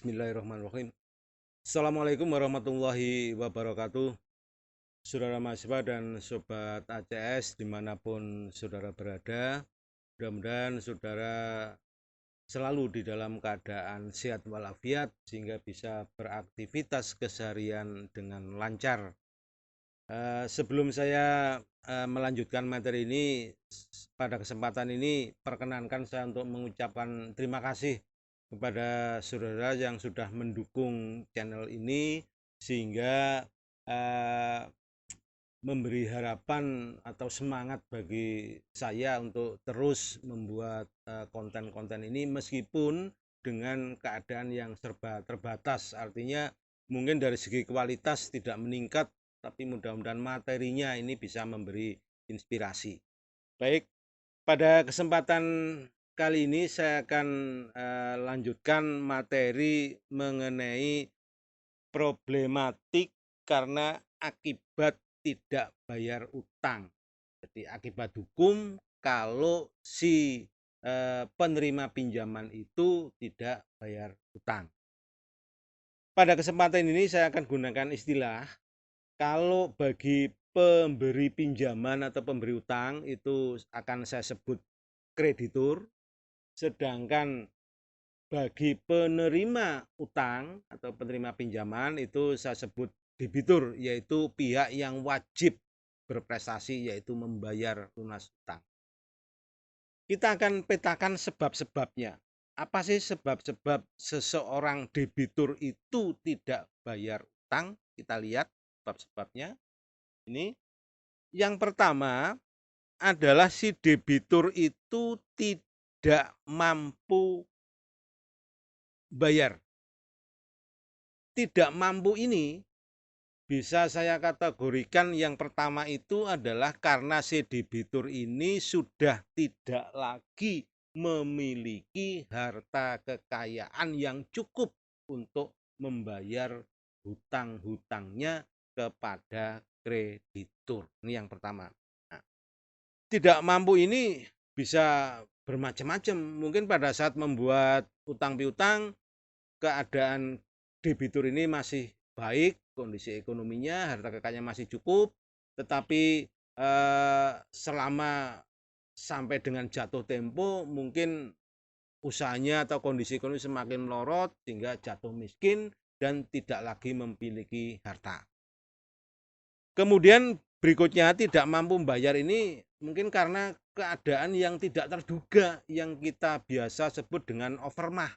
Bismillahirrahmanirrahim. Assalamualaikum warahmatullahi wabarakatuh. Saudara mahasiswa dan sobat ACS dimanapun saudara berada, mudah-mudahan saudara selalu di dalam keadaan sehat walafiat sehingga bisa beraktivitas keseharian dengan lancar. Sebelum saya melanjutkan materi ini, pada kesempatan ini perkenankan saya untuk mengucapkan terima kasih kepada saudara yang sudah mendukung channel ini sehingga memberi harapan atau semangat bagi saya untuk terus membuat konten-konten ini meskipun dengan keadaan yang serba terbatas. Artinya mungkin dari segi kualitas tidak meningkat, tapi mudah-mudahan materinya ini bisa memberi inspirasi. Baik, pada kesempatan kali ini saya akan lanjutkan materi mengenai problematik karena akibat tidak bayar utang. Jadi akibat hukum kalau si penerima pinjaman itu tidak bayar utang. Pada kesempatan ini saya akan gunakan istilah kalau bagi pemberi pinjaman atau pemberi utang itu akan saya sebut kreditur, sedangkan bagi penerima utang atau penerima pinjaman itu saya sebut debitur, yaitu pihak yang wajib berprestasi yaitu membayar lunas utang. Kita akan petakan sebab-sebabnya. Apa sih sebab-sebab seseorang debitur itu tidak bayar utang? Kita lihat sebab-sebabnya. Ini yang pertama adalah si debitur itu tidak mampu bayar. Tidak mampu ini bisa saya kategorikan yang pertama itu adalah karena si debitur ini sudah tidak lagi memiliki harta kekayaan yang cukup untuk membayar hutang-hutangnya kepada kreditur. Ini yang pertama. Nah, tidak mampu ini bisa bermacam-macam. Mungkin pada saat membuat utang piutang keadaan debitur ini masih baik, kondisi ekonominya, harta kekayaannya masih cukup, tetapi selama sampai dengan jatuh tempo mungkin usahanya atau kondisi ekonomi semakin melorot sehingga jatuh miskin dan tidak lagi memiliki harta. Kemudian berikutnya tidak mampu membayar ini mungkin karena keadaan yang tidak terduga yang kita biasa sebut dengan overmah.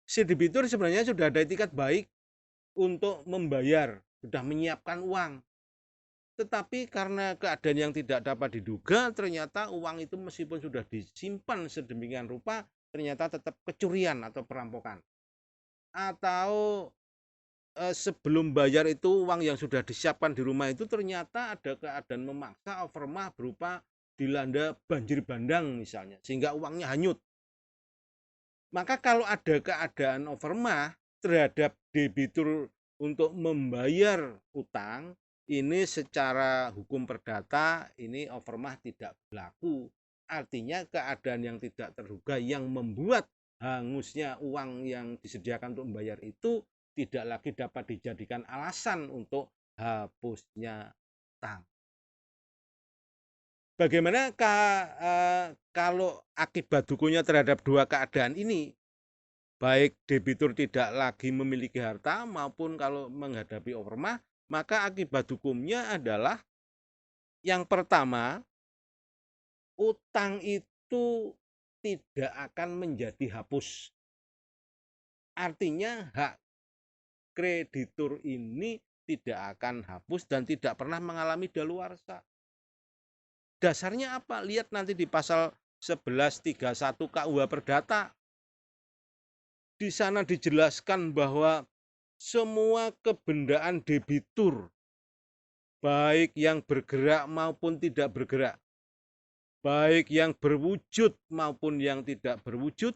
Si debitur sebenarnya sudah ada etikat baik untuk membayar, sudah menyiapkan uang. Tetapi karena keadaan yang tidak dapat diduga, ternyata uang itu meskipun sudah disimpan sedemikian rupa, ternyata tetap kecurian atau perampokan. Atau sebelum bayar itu uang yang sudah disiapkan di rumah itu ternyata ada keadaan memaksa overmah berupa dilanda banjir bandang misalnya, sehingga uangnya hanyut. Maka kalau ada keadaan overmah terhadap debitur untuk membayar utang, ini secara hukum perdata ini overmah tidak berlaku. Artinya keadaan yang tidak terduga yang membuat hangusnya uang yang disediakan untuk membayar itu tidak lagi dapat dijadikan alasan untuk hapusnya utang. Bagaimana kalau akibat hukumnya terhadap dua keadaan ini, baik debitur tidak lagi memiliki harta maupun kalau menghadapi overmah, maka akibat hukumnya adalah yang pertama, utang itu tidak akan menjadi hapus. Artinya hak kreditur ini tidak akan hapus dan tidak pernah mengalami daluarsa. Dasarnya apa? Lihat nanti di pasal 1131 KUH Perdata. Di sana dijelaskan bahwa semua kebendaan debitur, baik yang bergerak maupun tidak bergerak, baik yang berwujud maupun yang tidak berwujud,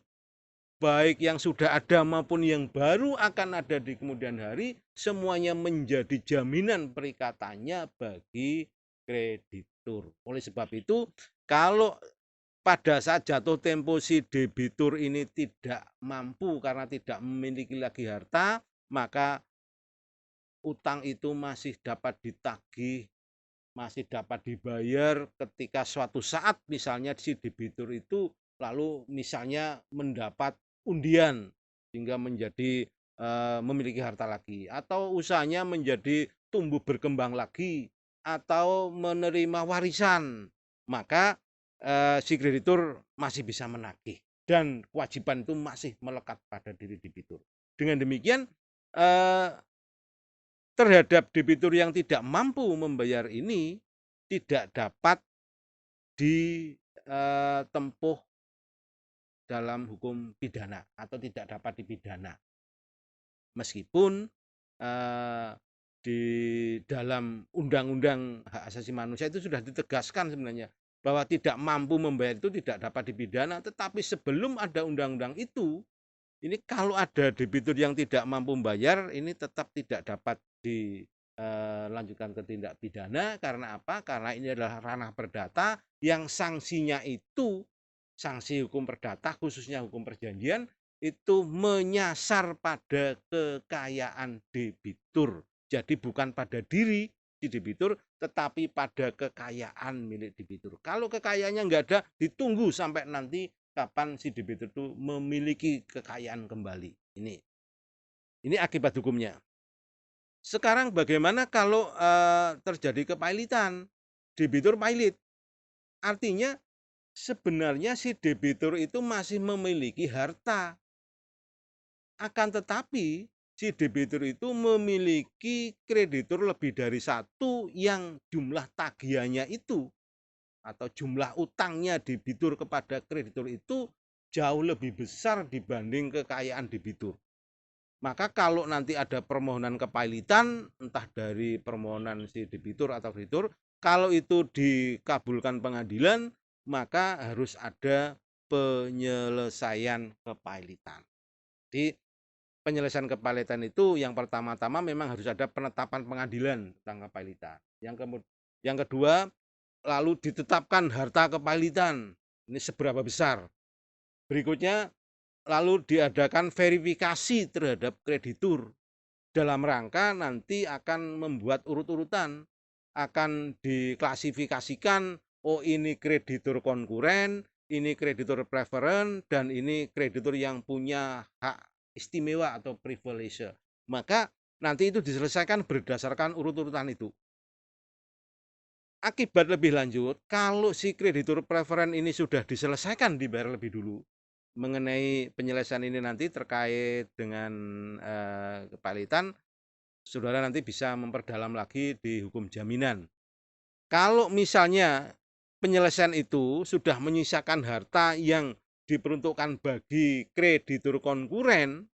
baik yang sudah ada maupun yang baru akan ada di kemudian hari, semuanya menjadi jaminan perikatannya bagi kreditur. Oleh sebab itu, kalau pada saat jatuh tempo si debitur ini tidak mampu karena tidak memiliki lagi harta, maka utang itu masih dapat ditagih, masih dapat dibayar ketika suatu saat misalnya si debitur itu lalu misalnya mendapat undian hingga menjadi memiliki harta lagi, atau usahanya menjadi tumbuh berkembang lagi, atau menerima warisan, maka si kreditur masih bisa menagih dan kewajiban itu masih melekat pada diri debitur. Dengan demikian terhadap debitur yang tidak mampu membayar ini tidak dapat ditempuh dalam hukum pidana atau tidak dapat dipidana. Meskipun di dalam Undang-Undang Hak Asasi Manusia itu sudah ditegaskan sebenarnya bahwa tidak mampu membayar itu tidak dapat dipidana, tetapi sebelum ada undang-undang itu, ini kalau ada debitur yang tidak mampu membayar, ini tetap tidak dapat dilanjutkan ke tindak pidana. Karena apa? Karena ini adalah ranah perdata yang sanksinya itu, sanksi hukum perdata khususnya hukum perjanjian, itu menyasar pada kekayaan debitur. Jadi bukan pada diri si debitur, tetapi pada kekayaan milik debitur. Kalau kekayaannya nggak ada, ditunggu sampai nanti kapan si debitur itu memiliki kekayaan kembali. Ini akibat hukumnya. Sekarang bagaimana kalau terjadi kepailitan? Debitur pailit. Artinya sebenarnya si debitur itu masih memiliki harta. Akan tetapi si debitur itu memiliki kreditur lebih dari satu yang jumlah tagihannya itu atau jumlah utangnya debitur kepada kreditur itu jauh lebih besar dibanding kekayaan debitur. Maka kalau nanti ada permohonan kepailitan, entah dari permohonan si debitur atau kreditur, kalau itu dikabulkan pengadilan, maka harus ada penyelesaian kepailitan. Jadi penyelesaian kepailitan itu yang pertama-tama memang harus ada penetapan pengadilan tentang kepailitan. Yang kedua, lalu ditetapkan harta kepailitan ini seberapa besar. Berikutnya, lalu diadakan verifikasi terhadap kreditur dalam rangka nanti akan membuat urut-urutan, akan diklasifikasikan, oh ini kreditur konkuren, ini kreditur preferen, dan ini kreditur yang punya hak istimewa atau privilege. Maka nanti itu diselesaikan berdasarkan urut-urutan itu. Akibat lebih lanjut, kalau si kreditur preferen ini sudah diselesaikan dibayar lebih dulu, mengenai penyelesaian ini nanti terkait dengan kepailitan, saudara nanti bisa memperdalam lagi di hukum jaminan. Kalau misalnya penyelesaian itu sudah menyisakan harta yang diperuntukkan bagi kreditur konkuren,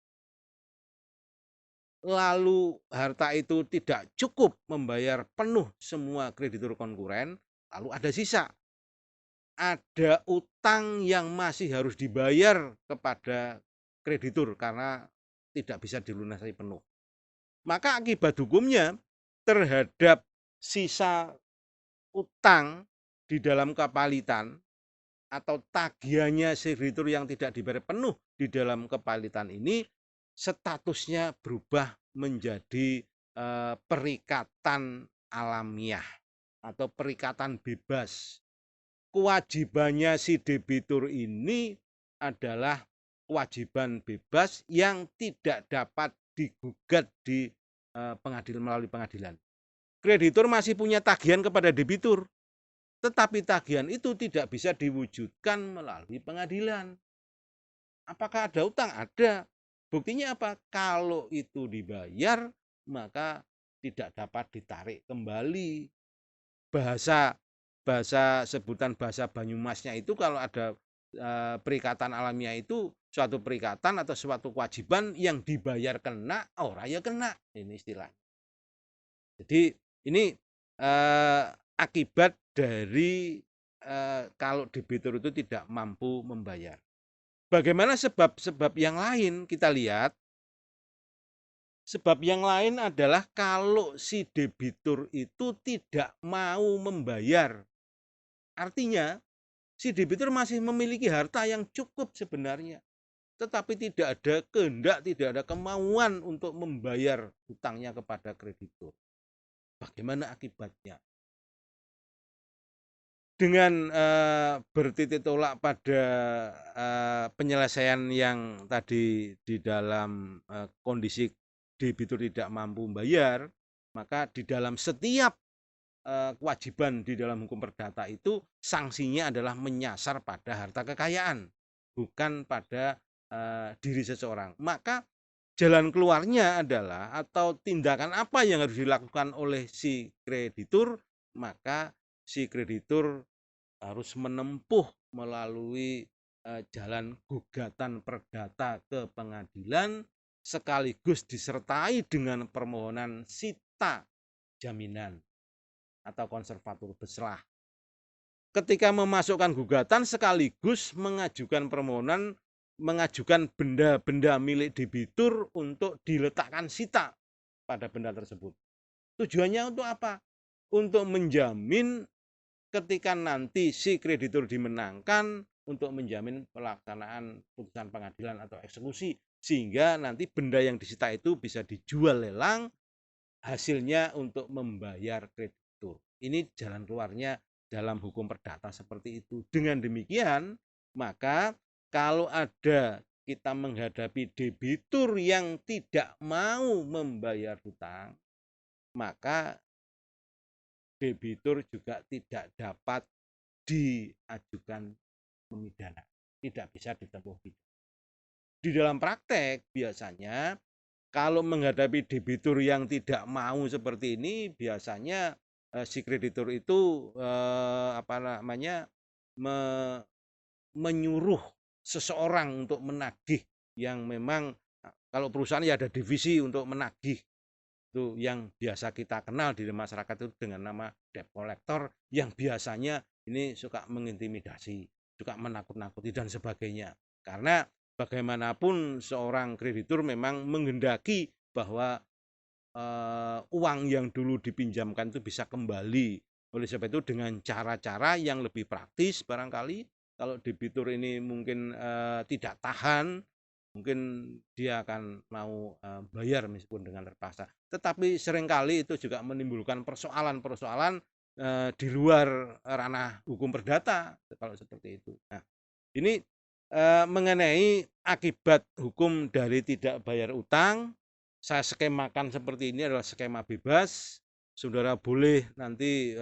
lalu harta itu tidak cukup membayar penuh semua kreditur konkuren, lalu ada sisa. Ada utang yang masih harus dibayar kepada kreditur karena tidak bisa dilunasi penuh. Maka akibat hukumnya terhadap sisa utang di dalam kepailitan atau tagihannya kreditur yang tidak dibayar penuh di dalam kepailitan ini, statusnya berubah menjadi perikatan alamiah atau perikatan bebas. Kewajibannya si debitur ini adalah kewajiban bebas yang tidak dapat digugat di pengadilan melalui pengadilan. Kreditur masih punya tagihan kepada debitur, tetapi tagihan itu tidak bisa diwujudkan melalui pengadilan. Apakah ada utang? Ada. Buktinya apa? Kalau itu dibayar, maka tidak dapat ditarik kembali. Bahasa sebutan bahasa Banyumasnya itu kalau ada perikatan alamiah itu suatu perikatan atau suatu kewajiban yang dibayar kena, ora ya kena, ini istilahnya. Jadi ini akibat dari kalau debitur itu tidak mampu membayar. Bagaimana sebab-sebab yang lain? Kita lihat. Sebab yang lain adalah kalau si debitur itu tidak mau membayar. Artinya Si debitur masih memiliki harta yang cukup sebenarnya, tetapi tidak ada kehendak, tidak ada kemauan untuk membayar hutangnya kepada kreditur. Bagaimana akibatnya? Dengan bertitik tolak pada penyelesaian yang tadi di dalam kondisi debitur tidak mampu membayar, maka di dalam setiap kewajiban di dalam hukum perdata itu sanksinya adalah menyasar pada harta kekayaan, bukan pada diri seseorang. Maka jalan keluarnya adalah atau tindakan apa yang harus dilakukan oleh si kreditur, maka si kreditur harus menempuh melalui jalan gugatan perdata ke pengadilan sekaligus disertai dengan permohonan sita jaminan atau konservatur beslah. Ketika memasukkan gugatan sekaligus mengajukan permohonan, mengajukan benda-benda milik debitur untuk diletakkan sita pada benda tersebut. Tujuannya untuk apa? Untuk menjamin ketika nanti si kreditur dimenangkan, untuk menjamin pelaksanaan putusan pengadilan atau eksekusi, sehingga nanti benda yang disita itu bisa dijual lelang, hasilnya untuk membayar kreditur. Ini jalan keluarnya dalam hukum perdata seperti itu. Dengan demikian, maka kalau ada kita menghadapi debitur yang tidak mau membayar hutang, maka debitur juga tidak dapat diajukan pemidana, tidak bisa ditempuh pidana. Di dalam praktek biasanya kalau menghadapi debitur yang tidak mau seperti ini, biasanya si kreditur itu menyuruh seseorang untuk menagih, yang memang kalau perusahaan ya ada divisi untuk menagih, itu yang biasa kita kenal di masyarakat itu dengan nama debt collector, yang biasanya ini suka mengintimidasi, suka menakut-nakuti dan sebagainya. Karena bagaimanapun seorang kreditur memang menghendaki bahwa uang yang dulu dipinjamkan itu bisa kembali. Oleh sebab itu dengan cara-cara yang lebih praktis barangkali, kalau debitur ini mungkin tidak tahan, mungkin dia akan mau bayar meskipun dengan terpaksa. Tetapi seringkali itu juga menimbulkan persoalan-persoalan di luar ranah hukum perdata kalau seperti itu. Nah, ini mengenai akibat hukum dari tidak bayar utang, saya skemakan seperti ini adalah skema bebas. Saudara boleh nanti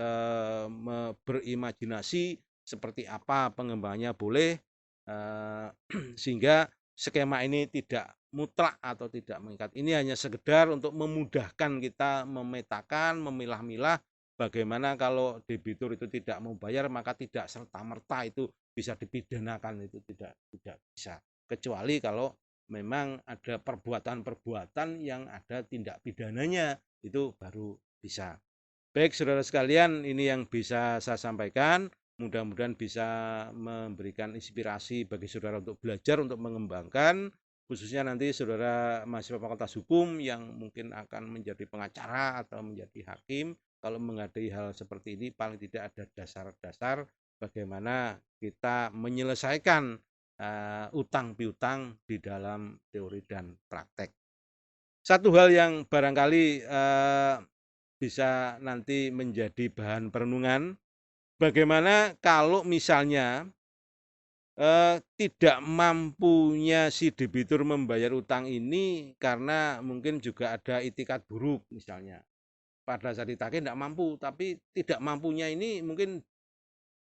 berimajinasi seperti apa pengembangannya boleh, sehingga skema ini tidak mutlak atau tidak mengikat. Ini hanya sekedar untuk memudahkan kita memetakan, memilah-milah bagaimana kalau debitur itu tidak mau bayar, maka tidak serta-merta itu bisa dipidanakan, itu tidak bisa. Kecuali kalau memang ada perbuatan-perbuatan yang ada tindak pidananya, itu baru bisa. Baik saudara sekalian, ini yang bisa saya sampaikan. Mudah-mudahan bisa memberikan inspirasi bagi saudara untuk belajar, untuk mengembangkan, khususnya nanti saudara mahasiswa Fakultas Hukum yang mungkin akan menjadi pengacara atau menjadi hakim. Kalau menghadapi hal seperti ini, paling tidak ada dasar-dasar bagaimana kita menyelesaikan utang piutang di dalam teori dan praktek. Satu hal yang barangkali bisa nanti menjadi bahan perenungan, bagaimana kalau misalnya tidak mampunya si debitur membayar utang ini karena mungkin juga ada itikat buruk misalnya. Pada saat ditagih tidak mampu, tapi tidak mampunya ini mungkin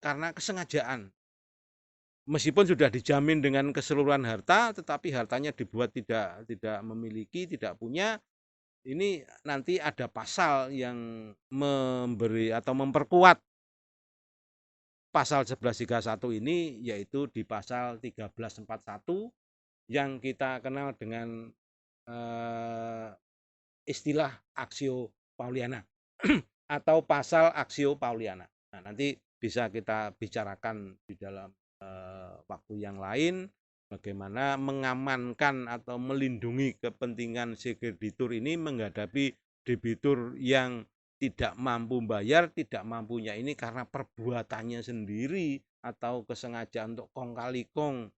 karena kesengajaan. Meskipun sudah dijamin dengan keseluruhan harta, tetapi hartanya dibuat tidak memiliki, tidak punya. Ini nanti ada pasal yang memberi atau memperkuat pasal 1131 ini, yaitu di pasal 1341 yang kita kenal dengan istilah aksio Pauliana atau pasal aksio Pauliana. Nah, nanti bisa kita bicarakan di dalam waktu yang lain, bagaimana mengamankan atau melindungi kepentingan si kreditur ini menghadapi debitur yang tidak mampu bayar, tidak mampunya ini karena perbuatannya sendiri, atau kesengajaan untuk kong kali kong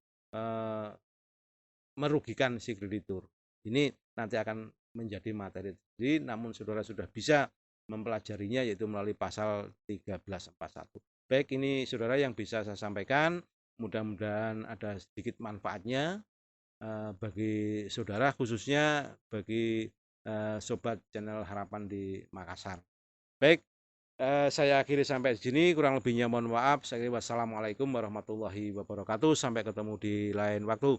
merugikan si kreditur. Ini nanti akan menjadi materi sendiri, namun saudara sudah bisa mempelajarinya yaitu melalui pasal 1341. Baik, ini saudara yang bisa saya sampaikan, mudah-mudahan ada sedikit manfaatnya bagi saudara, khususnya bagi sobat channel Harapan di Makassar. Baik, saya akhiri sampai di sini, kurang lebihnya mohon maaf. Saya kira wassalamualaikum warahmatullahi wabarakatuh. Sampai ketemu di lain waktu.